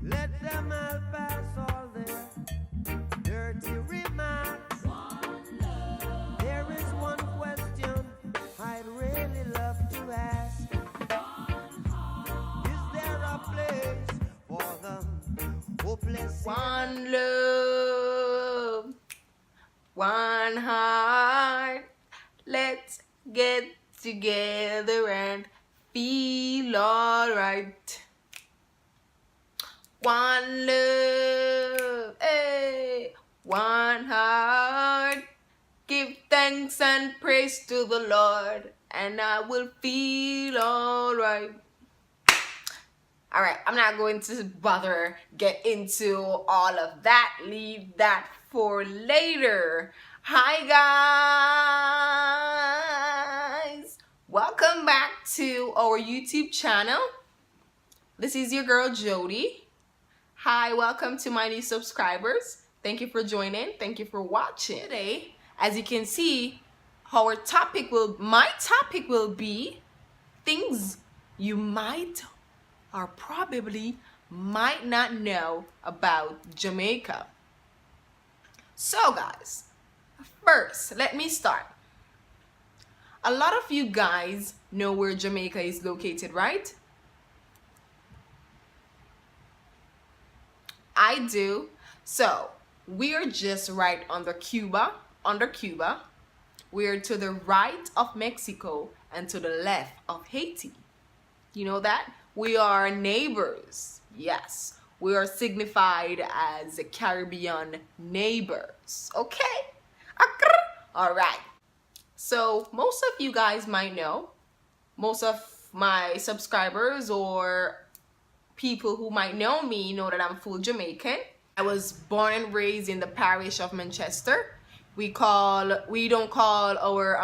Let them all pass all their dirty remarks. There is one question I'd really love to ask. Is there a place for the hopeless? One love, one heart. Let's get together and feel alright. One love, hey, one heart. Give thanks and praise to the Lord, and I will feel alright. Alright, I'm not going to bother get into all of that. Leave that for later. Hi guys! Welcome back to our YouTube channel. This is your girl Jody. Hi, welcome to my new subscribers. Thank you for joining. Thank you for watching. Today, as you can see, my topic will be things you might or probably might not know about Jamaica. So guys, first, let me start. A lot of you guys know where Jamaica is located, right? I do. So we are just right under Cuba. We are to the right of Mexico and to the left of Haiti. You know that? We are neighbors. Yes, we are signified as Caribbean neighbors. Okay? All right. So most of you guys might know, most of my subscribers or people who might know me know that I'm full Jamaican. I was born and raised in the parish of Manchester. We don't call our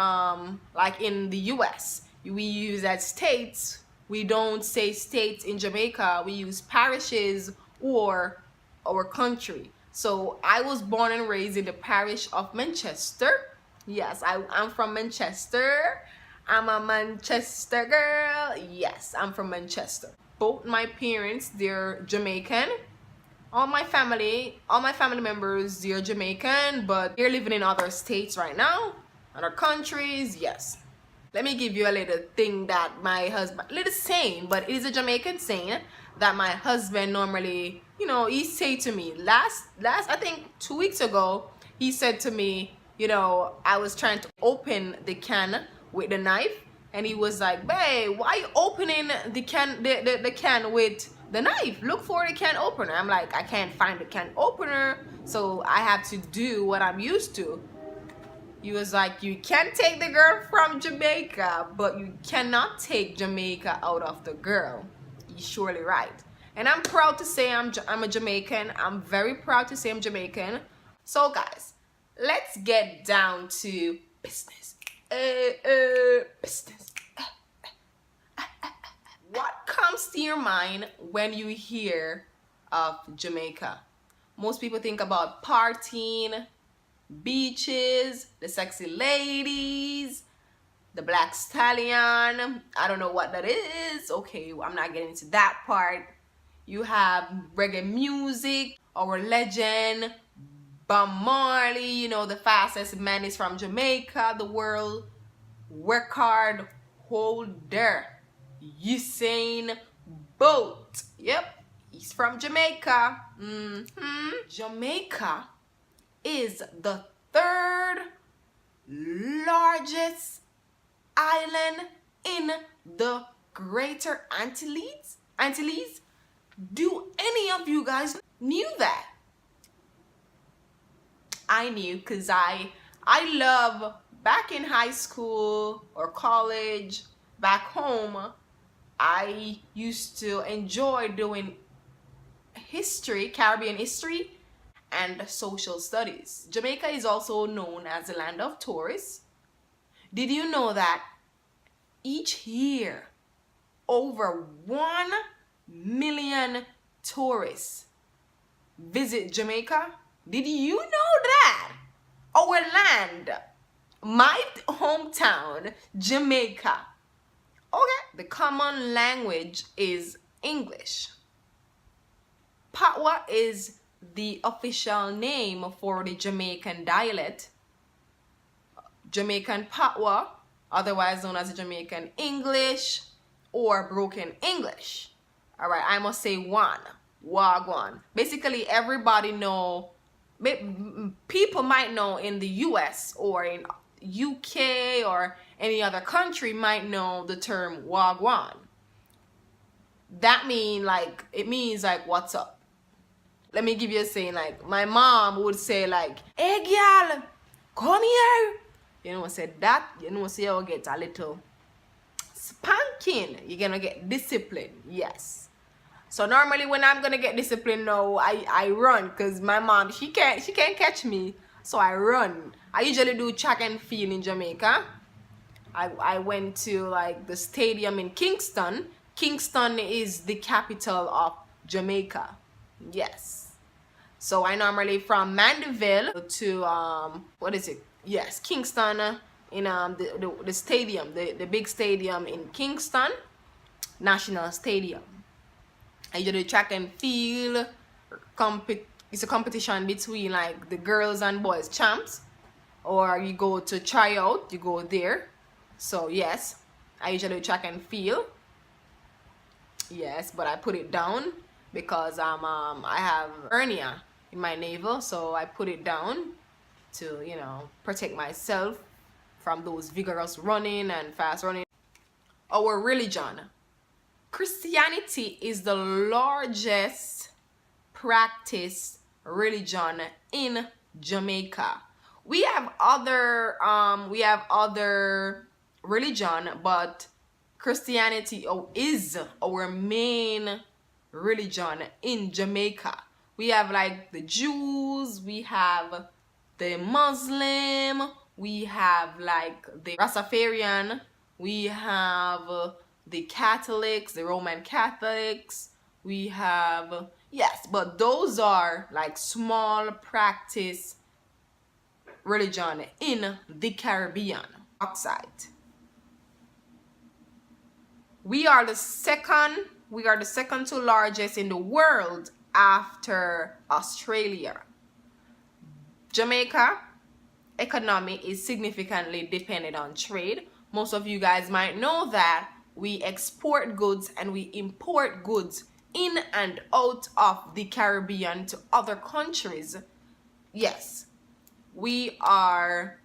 like in the US, we use as states. We don't say states in Jamaica. We use parishes or our country. So I was born and raised in the parish of Manchester. Yes, I'm from Manchester. I'm a Manchester girl. Yes, I'm from Manchester. Both my parents, they're Jamaican. All my family members, they're Jamaican, but they're living in other states right now, other countries. Yes. Let me give you a little thing that my husband, little saying, but it is a Jamaican saying that my husband normally, he say to me last I think 2 weeks ago. He said to me, I was trying to open the can with the knife, and he was like, "Babe, why are you opening the can with the knife? Look for the can opener." I'm like, "I can't find the can opener, so I have to do what I'm used to." He was like, "You can take the girl from Jamaica, but you cannot take Jamaica out of the girl." He's surely right. And I'm proud to say I'm a Jamaican. I'm very proud to say I'm Jamaican. So guys, let's get down to business. Business. What comes to your mind when you hear of Jamaica? Most people think about partying, beaches, the sexy ladies, the black stallion. I don't know what that is. Okay, I'm not getting into that part. You have reggae music, our legend Bob Marley, the fastest man is from Jamaica, the world record holder Usain Bolt. Yep, he's from Jamaica. Jamaica is the third largest island in the Greater Antilles. Do any of you guys knew that? I knew because I love, back in high school or college, back home, I used to enjoy doing history, Caribbean history, and social studies. Jamaica is also known as the land of tourists. Did you know that each year over 1 million tourists visit Jamaica? Did you know that? Our land, my hometown, Jamaica. Okay, the common language is English. Patois is the official name for the Jamaican dialect. Jamaican Patois, otherwise known as Jamaican English or broken English. All right, I must say one. Wagwan. Basically, everybody know, people might know in the US or in UK or any other country might know the term Wagwan. That it means like what's up. Let me give you a saying. Like my mom would say like, hey girl, come here. You know, said that, you know, so you'll get a little spanking. You're gonna get discipline. Yes. So normally when I'm gonna get disciplined now, I run, because my mom, she can't catch me. So I run. I usually do track and field in Jamaica. I went to like the stadium in Kingston. Kingston is the capital of Jamaica. Yes. So I normally from Mandeville to what is it? Yes, Kingston, in the stadium, the big stadium in Kingston, National Stadium. I usually track and field. It's a competition between like the girls and boys champs, or you go to tryout, you go there. So yes, I usually track and field. Yes, but I put it down because I have hernia in my navel, so I put it down to, you know, protect myself from those vigorous running and fast running. Our religion. Christianity is the largest practiced religion in Jamaica. We have other religion, but Christianity is our main religion in Jamaica. We have like the Jews, we have the Muslim, we have like the Rastafarian, we have the Catholics, the Roman Catholics, we have, yes, but those are like small practice religion in the Caribbean outside. We are the second to largest in the world after Australia. Jamaica economy is significantly dependent on trade. Most of you guys might know that we export goods and we import goods in and out of the Caribbean to other countries. Yes, we are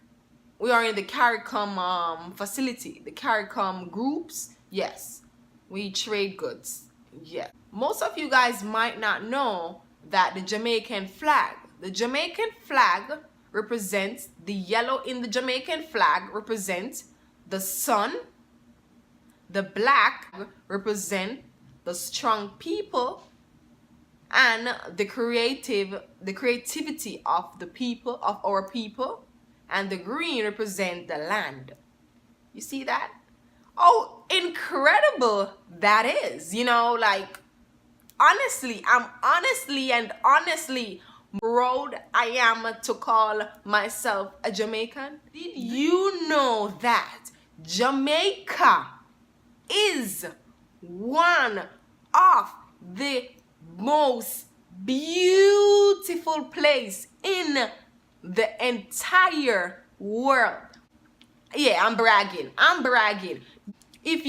in the CARICOM facility, the CARICOM groups. Yes, we trade goods. Yes. Most of you guys might not know that the Jamaican flag represents, the yellow in the Jamaican flag represents the sun, the black represent the strong people and the creativity of the people, of our people, and the green represent the land. You see that? Oh, incredible that is. You know, like, honestly, I'm honestly proud I am to call myself a Jamaican. Did you know that Jamaica is one of the most beautiful place in the entire world? Yeah, I'm bragging. If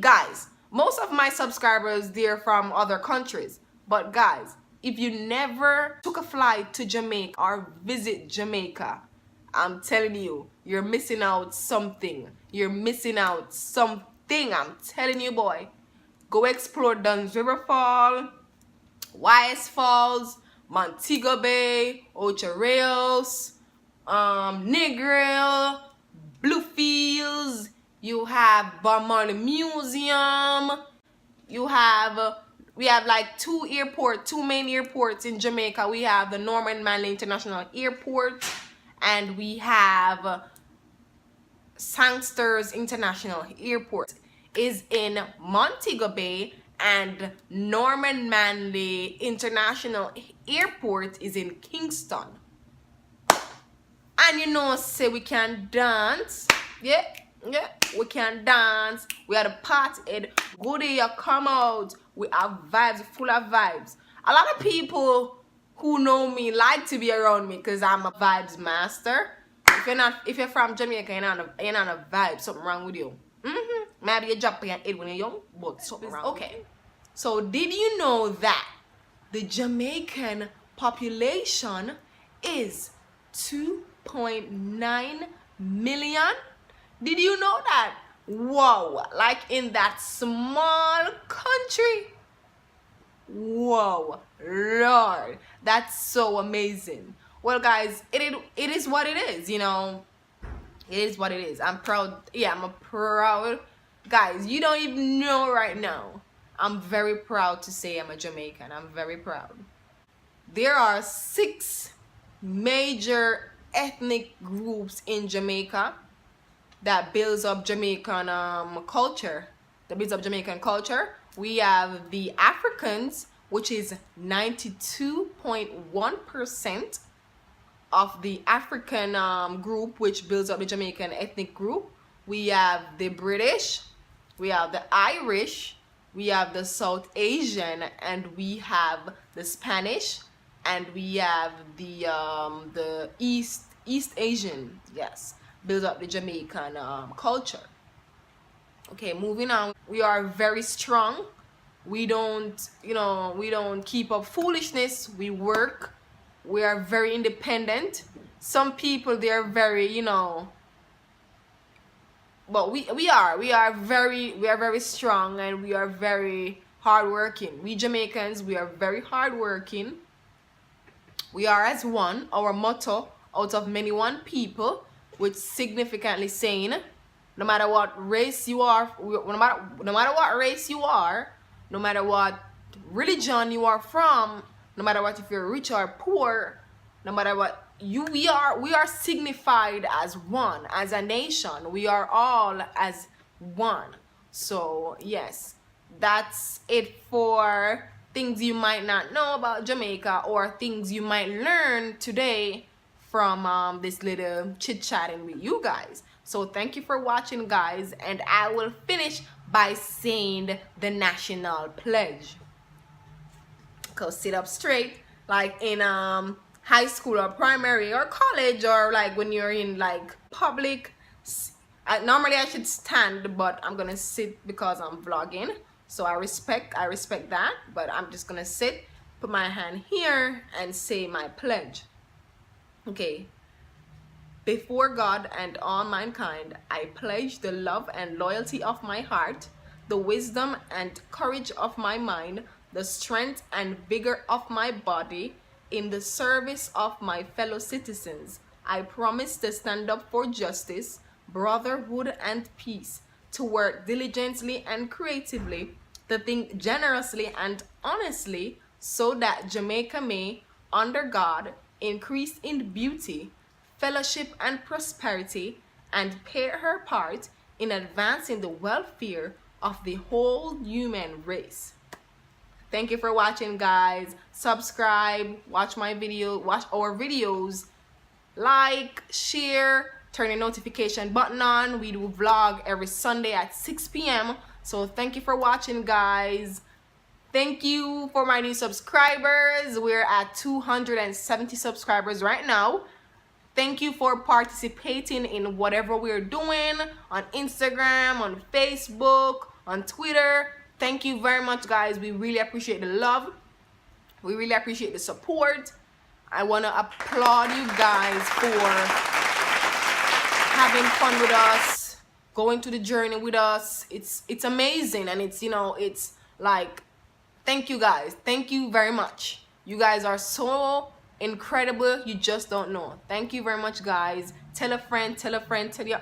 guys, most of my subscribers, they're from other countries, but guys, if you never took a flight to Jamaica or visit Jamaica, I'm telling you, you're missing out something. I'm telling you, boy. Go explore Dunn's River Fall, Wise Falls, Montego Bay, Ocho Rios, Negril, Bluefields. You have Balmoral Museum. We have like two main airports in Jamaica. We have the Norman Manley International Airport, and we have Sangsters International Airport is in Montego Bay, and Norman Manley International Airport is in Kingston. And you know, say we can dance. Yeah, we can dance. We are the party. Good day, you come out. We have vibes, full of vibes. A lot of people who know me like to be around me because I'm a vibes master. If you're from Jamaica, you're not a vibe, something wrong with you. Maybe you drop your head when you're young, but something wrong. Okay. So did you know that the Jamaican population is 2.9 million? Did you know that? Whoa, like in that small country. Whoa, Lord, that's so amazing. Well, guys, it is what it is, you know. It is what it is. I'm proud. Yeah, I'm a proud. Guys, you don't even know right now. I'm very proud to say I'm a Jamaican. I'm very proud. There are 6 major ethnic groups in Jamaica that builds up Jamaican culture. That builds up Jamaican culture. We have the Africans, which is 92.1% of the African group, which builds up the Jamaican ethnic group. We have the British, we have the Irish, we have the South Asian, and we have the Spanish, and we have the East Asian. Yes, build up the Jamaican culture. Okay, moving on. We are very strong. We don't, we don't keep up foolishness. We work. We are very independent. Some people, they're very, but we are very strong, and we are very hardworking. We Jamaicans, we are very hardworking. We are as one. Our motto, out of many one people, which significantly saying, no matter what race you are, no matter what race you are, no matter what religion you are from, no matter what if you're rich or poor, no matter what we are signified as one, as a nation. We are all as one. So yes, that's it for things you might not know about Jamaica, or things you might learn today from this little chit-chatting with you guys. So thank you for watching, guys, and I will finish by saying the national pledge. Go sit up straight, like in high school or primary or college, or like when you're in like public. Normally I should stand, but I'm gonna sit because I'm vlogging. So I respect that, but I'm just gonna sit, put my hand here, and say my pledge. Okay. Before God and all mankind, I pledge the love and loyalty of my heart, the wisdom and courage of my mind, the strength and vigor of my body, in the service of my fellow citizens. I promise to stand up for justice, brotherhood, and peace, to work diligently and creatively, to think generously and honestly, so that Jamaica may, under God, increase in beauty, fellowship, and prosperity, and play her part in advancing the welfare of the whole human race. Thank you for watching, guys. Subscribe, watch our videos, like, share, turn the notification button on. We do vlog every Sunday at 6 p.m. So thank you for watching, guys. Thank you for my new subscribers. We're at 270 subscribers right now. Thank you for participating in whatever we're doing on Instagram, on Facebook, on Twitter. Thank you very much, guys. We really appreciate the love. We really appreciate the support. I want to applaud you guys for having fun with us, going to the journey with us. It's amazing, and it's like, thank you, guys. Thank you very much. You guys are so incredible, you just don't know. Thank you very much, guys. Tell a friend, tell your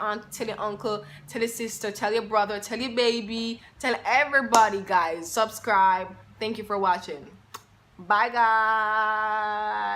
aunt, tell your uncle, tell your sister, tell your brother, tell your baby, tell everybody, guys. Subscribe. Thank you for watching. Bye, guys.